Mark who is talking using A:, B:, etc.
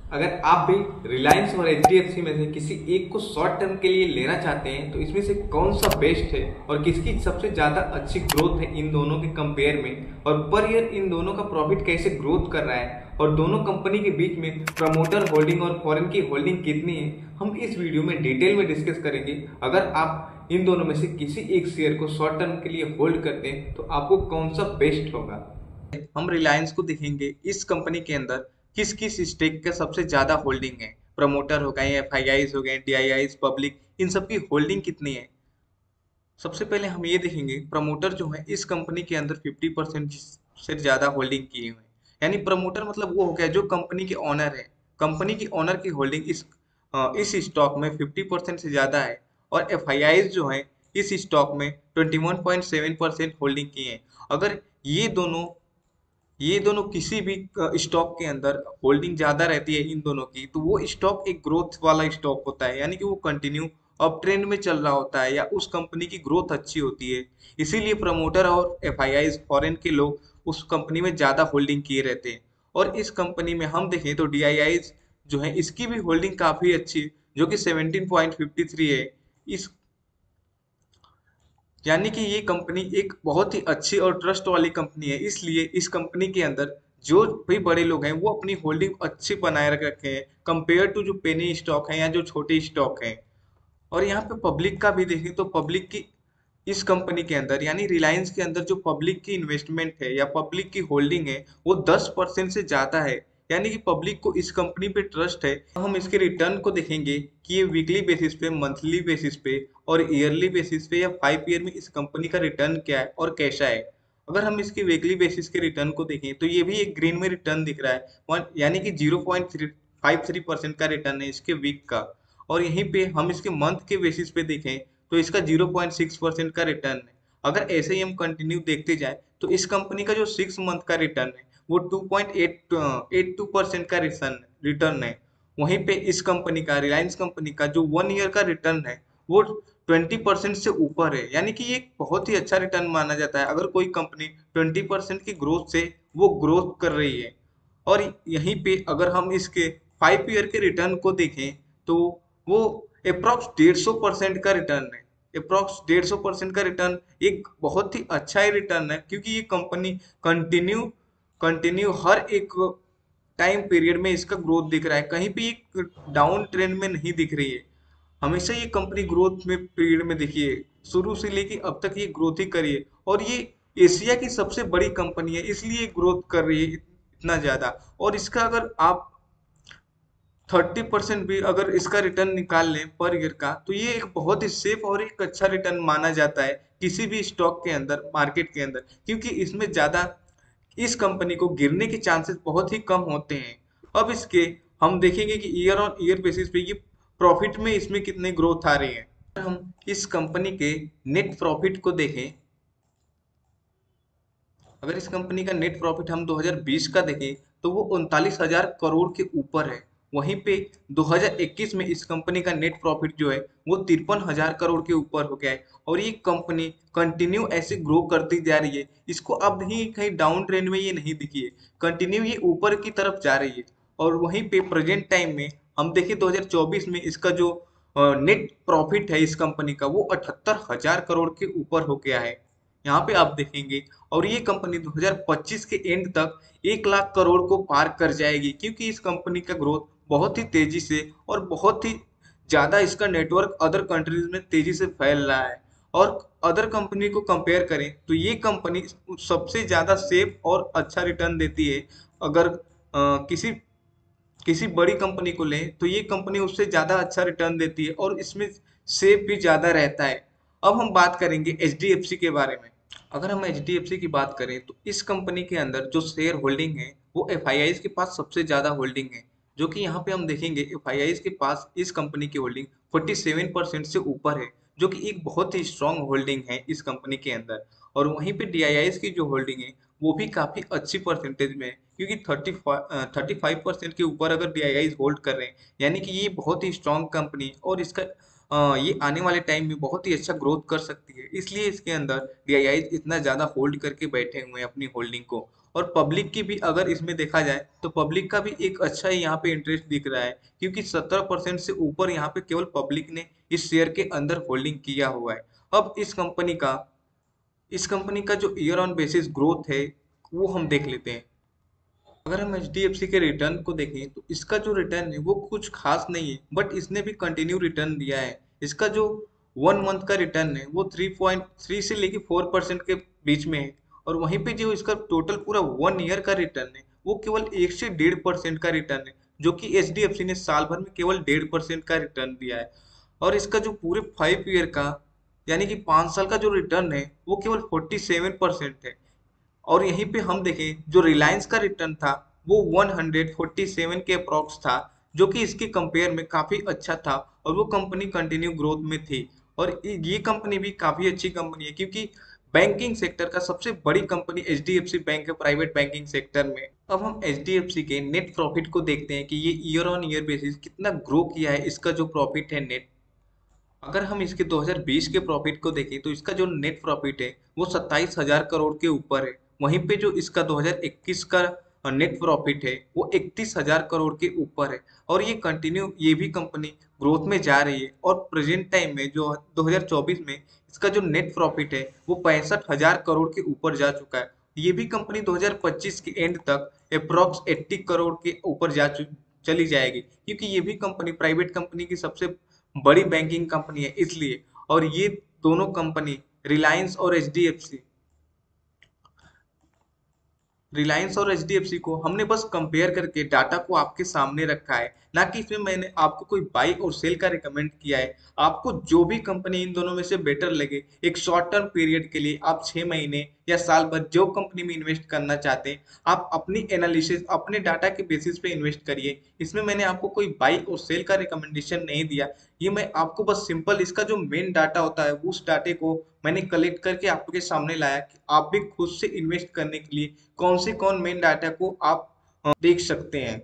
A: अगर आप भी रिलायंस और एचडीएफसी में से किसी एक को शॉर्ट टर्म के लिए लेना चाहते हैं तो इसमें से कौन सा बेस्ट है और किसकी सबसे ज़्यादा अच्छी ग्रोथ है इन दोनों के कंपेयर में, और पर ईयर इन दोनों का प्रॉफिट कैसे ग्रोथ कर रहा है, और दोनों कंपनी के बीच में प्रमोटर होल्डिंग और फॉरेन की होल्डिंग कितनी है, हम इस वीडियो में डिटेल में डिस्कस करेंगे। अगर आप इन दोनों में से किसी एक शेयर को शॉर्ट टर्म के लिए होल्ड करते हैं तो आपको कौन सा बेस्ट होगा। हम रिलायंस को देखेंगे, इस कंपनी के अंदर किस किस स्टेक का सबसे ज्यादा होल्डिंग है, प्रमोटर हो गए, एफआईआईज हो गए, डीआईआईज, पब्लिक, इन सब की होल्डिंग कितनी है। सबसे पहले हम ये देखेंगे, प्रमोटर जो है इस कंपनी के अंदर 50% से ज्यादा होल्डिंग किए हुए हैं। यानी प्रमोटर मतलब वो हो गया जो कंपनी के ऑनर है, कंपनी की ऑनर की होल्डिंग इस स्टॉक में 50% से ज्यादा है। और एफआईआईज जो है इस स्टॉक में 21.7% होल्डिंग की है। अगर ये दोनों किसी भी स्टॉक के अंदर होल्डिंग ज्यादा रहती है इन दोनों की, तो वो स्टॉक एक ग्रोथ वाला स्टॉक होता है, यानी कि वो कंटिन्यू अप ट्रेंड में चल रहा होता है या उस कंपनी की ग्रोथ अच्छी होती है। इसीलिए प्रमोटर और एफआईआईज फॉरेन के लोग उस कंपनी में ज्यादा होल्डिंग किए रहते हैं। और इस कंपनी में हम देखें तो डीआईआईज जो है इसकी भी होल्डिंग काफी अच्छी है, जो कि 17.53 है। इस यानी कि ये कंपनी एक बहुत ही अच्छी और ट्रस्ट वाली कंपनी है, इसलिए इस कंपनी के अंदर जो भी बड़े लोग हैं वो अपनी होल्डिंग अच्छी बनाए रख रखे हैं कंपेयर टू जो पेनी स्टॉक है या जो छोटे स्टॉक हैं। और यहाँ पे पब्लिक का भी देखें तो पब्लिक की इस कंपनी के अंदर यानी रिलायंस के अंदर जो पब्लिक की इन्वेस्टमेंट है या पब्लिक की होल्डिंग है वो 10% से ज्यादा है। यानी कि पब्लिक को इस कंपनी पे ट्रस्ट है। हम इसके रिटर्न को देखेंगे कि ये वीकली बेसिस पे, मंथली बेसिस पे और ईयरली बेसिस पे या 5 ईयर में इस कंपनी का रिटर्न क्या है और कैसा है। अगर हम इसके वीकली बेसिस के रिटर्न को देखें तो ये भी एक ग्रीन में रिटर्न दिख रहा है, यानी कि 0.53% का रिटर्न है इसके वीक का। और यहीं पे हम इसके मंथ के बेसिस पे देखें तो इसका 0.6% का रिटर्न है। अगर ऐसे ही हम कंटिन्यू देखते जाए तो इस कंपनी का जो 6 मंथ का रिटर्न है वो 2.82% का रिटर्न है। वहीं पे इस कंपनी का, रिलायंस कंपनी का जो 1 ईयर का रिटर्न है वो 20% से ऊपर है। यानी कि ये बहुत ही अच्छा रिटर्न माना जाता है अगर कोई कंपनी 20% की ग्रोथ से वो ग्रोथ कर रही है। और यहीं पे अगर हम इसके 5 ईयर के रिटर्न को देखें तो वो अप्रोक्स 150% का रिटर्न है। अप्रोक्स 150% का रिटर्न एक बहुत ही अच्छा ही रिटर्न है, क्योंकि ये कंपनी कंटिन्यू कंटिन्यू हर एक टाइम पीरियड में इसका ग्रोथ दिख रहा है, कहीं भी एक डाउन ट्रेंड में नहीं दिख रही है। हमेशा ये कंपनी ग्रोथ में पीरियड में देखिए, शुरू से लेके अब तक ये ग्रोथ ही करी है। और ये एशिया की सबसे बड़ी कंपनी है, इसलिए ग्रोथ कर रही है इतना ज्यादा। और इसका अगर आप 30% भी अगर इसका रिटर्न निकाल लें पर ईयर का, तो ये एक बहुत ही सेफ और एक अच्छा रिटर्न माना जाता है किसी भी स्टॉक के अंदर, मार्केट के अंदर, क्योंकि इसमें ज्यादा इस कंपनी को गिरने के चांसेस बहुत ही कम होते हैं। अब इसके हम देखेंगे कि ईयर ऑन ईयर बेसिस पे ये प्रॉफिट में इसमें कितने ग्रोथ आ रही है। अगर हम इस कंपनी के नेट प्रॉफिट को देखें, अगर इस कंपनी का नेट प्रॉफिट हम 2020 का देखें तो वो 39,000 करोड़ के ऊपर है। वहीं पे 2021 में इस कंपनी का नेट प्रॉफिट जो है वो 53,000 करोड़ के ऊपर हो गया है। और ये कंपनी कंटिन्यू ऐसे ग्रो करती जा रही है, इसको अब नहीं कहीं डाउन ट्रेंड में ये नहीं दिखी है, कंटिन्यू ये ऊपर की तरफ जा रही है। और वहीं पे प्रेजेंट टाइम में हम देखें 2024 में इसका जो नेट प्रॉफिट है इस कंपनी का वो 78,000 करोड़ के ऊपर हो गया है। यहाँ पे आप देखेंगे। और ये कंपनी 2025 के एंड तक 1 लाख करोड़ को पार कर जाएगी, क्योंकि इस कंपनी का ग्रोथ बहुत ही तेजी से और बहुत ही ज्यादा इसका नेटवर्क अदर कंट्रीज में तेजी से फैल रहा है। और अदर कंपनी को कंपेयर करें तो ये कंपनी सबसे ज्यादा सेफ और अच्छा रिटर्न देती है। अगर किसी किसी बड़ी कंपनी को लें तो ये कंपनी उससे ज्यादा अच्छा रिटर्न देती है और इसमें सेफ भी ज्यादा रहता है। अब हम बात करेंगे एचडीएफसी के बारे में। अगर हम एचडीएफसी की बात करें तो इस कंपनी के अंदर जो शेयर होल्डिंग है वो एफआईआईज के पास सबसे ज्यादा होल्डिंग है, जो कि यहाँ पे हम देखेंगे एफआईआईज के पास इस कंपनी की होल्डिंग 47% से ऊपर है, जो कि एक बहुत ही स्ट्रांग होल्डिंग है इस कंपनी के अंदर। और वहीं पे डीआईआईज की जो होल्डिंग है वो भी काफी अच्छी परसेंटेज में है, क्योंकि 35% के ऊपर अगर डीआईआईज होल्ड कर रहे हैं, यानी कि ये बहुत ही स्ट्रांग कंपनी। और इसका ये आने वाले टाइम में बहुत ही अच्छा ग्रोथ कर सकती है, इसलिए इसके अंदर डीआईआई इतना ज़्यादा होल्ड करके बैठे हुए हैं अपनी होल्डिंग को। और पब्लिक की भी अगर इसमें देखा जाए तो पब्लिक का भी एक अच्छा ही यहाँ पे इंटरेस्ट दिख रहा है, क्योंकि 17% से ऊपर यहाँ पे केवल पब्लिक ने इस शेयर के अंदर होल्डिंग किया हुआ है। अब इस कंपनी का जो ईयर ऑन बेसिस ग्रोथ है वो हम देख लेते हैं। अगर हम एचडीएफसी के रिटर्न को देखें तो इसका जो रिटर्न है वो कुछ खास नहीं है, बट इसने भी कंटिन्यू रिटर्न दिया है। इसका जो 1 मंथ का रिटर्न है वो 3.3 से लेके 4% के बीच में है। और वहीं पे जो इसका टोटल पूरा 1 ईयर का रिटर्न है वो केवल 1 से 1.5% का रिटर्न है, जो कि एचडीएफसी ने साल भर में केवल 1.5% का रिटर्न दिया है। और इसका जो पूरे 5 ईयर का यानी कि 5 साल का जो रिटर्न है वो केवल 47% है। और यहीं पे हम देखें जो रिलायंस का रिटर्न था वो 147 के अप्रॉक्स था, जो कि इसके कंपेयर में काफी अच्छा था। और वो कंपनी कंटिन्यू ग्रोथ में थी। और ये कंपनी भी काफी अच्छी कंपनी है, क्योंकि बैंकिंग सेक्टर का सबसे बड़ी कंपनी एचडीएफसी बैंक है प्राइवेट बैंकिंग सेक्टर में। अब हम एचडीएफसी के नेट प्रॉफिट को देखते हैं कि ये ईयर ऑन ईयर बेसिस कितना ग्रो किया है। इसका जो प्रॉफिट है नेट, अगर हम इसके 2020 के प्रॉफिट को देखें तो इसका जो नेट प्रॉफिट है वो 27,000 करोड़ के ऊपर है। वहीं पे जो इसका 2021 का नेट प्रॉफिट है वो 31,000 करोड़ के ऊपर है। और ये भी कंपनी ग्रोथ में जा रही है। और प्रेजेंट टाइम में जो 2024 में इसका जो नेट प्रॉफिट है वो 65,000 करोड़ के ऊपर जा चुका है। ये भी कंपनी 2025 के एंड तक अप्रॉक्स 80 करोड़ के ऊपर चली जाएगी, क्योंकि ये भी कंपनी प्राइवेट कंपनी की सबसे बड़ी बैंकिंग कंपनी है इसलिए। और ये दोनों कंपनी रिलायंस और एचडीएफसी को हमने बस कंपेयर करके डाटा को आपके सामने रखा है, ना कि इसमें मैंने आपको कोई बाई और सेल का रिकमेंड किया है। आपको जो भी कंपनी इन दोनों में से बेटर लगे एक शॉर्ट टर्म पीरियड के लिए, आप 6 महीने या साल भर जो कंपनी में इन्वेस्ट करना चाहते हैं, आप अपनी एनालिसिस अपने डाटा के बेसिस पे इन्वेस्ट करिए। इसमें मैंने आपको कोई बाई और सेल का रिकमेंडेशन नहीं दिया। ये मैं आपको बस सिंपल इसका जो मेन डाटा होता है उस डाटे को मैंने कलेक्ट करके आपके सामने लाया कि आप भी खुद से इन्वेस्ट करने के लिए कौन मेन डाटा को आप देख सकते हैं।